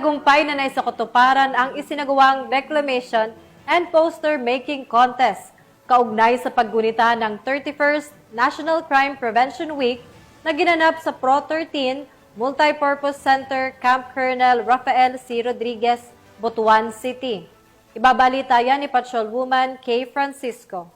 Matagumpay na naisakatuparan ang isinagawang declamation and poster making contest kaugnay sa paggunita ng 31st National Crime Prevention Week na ginanap sa Pro 13 Multipurpose Center, Camp Colonel Rafael C. Rodriguez, Butuan City. Ibabalita yan ni Patrolwoman Kay Francisco.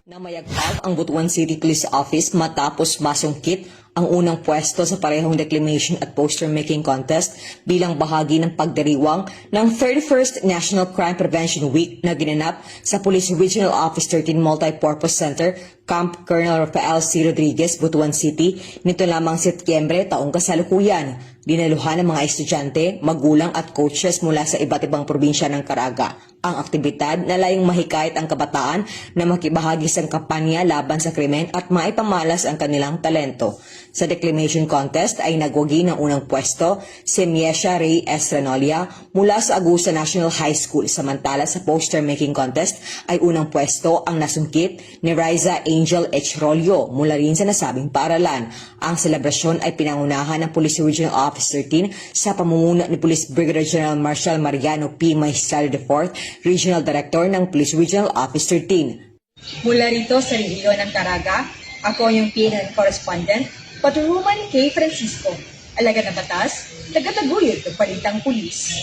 Namayagpag ang Butuan City Police Office matapos masungkit ang unang pwesto sa parehong declamation at poster making contest bilang bahagi ng pagdiriwang ng 31st National Crime Prevention Week na ginanap sa Police Regional Office 13 Multipurpose Center, Camp Colonel Rafael C. Rodriguez, Butuan City, nito lamang Setyembre taong kasalukuyan. Dinaluhan ng mga estudyante, magulang at coaches mula sa iba't ibang probinsya ng Caraga. Ang aktibidad na layong mahikayat ang kabataan na makibahagi sa kampanya laban sa krimen at maipamalas ang kanilang talento. Sa declamation contest ay nagwagi ng unang pwesto si Miesha Ray Estranolia mula sa Agusa National High School, samantala sa poster making contest ay unang pwesto ang nasungkit ni Riza Angel H. Rolio mula rin sa nasabing paaralan. Ang selebrasyon ay pinangunahan ng Police Regional Office 13 sa pamumuno ni Police Brigadier General Marshal Mariano P. Maestral IV, Regional Director ng Police Regional Office 13. Mula rito sa rehiyon ng Caraga, ako yung PNN correspondent, Patrolwoman Kay Francisco, alagad na batas, tagataguyod ng Balitang Pulis.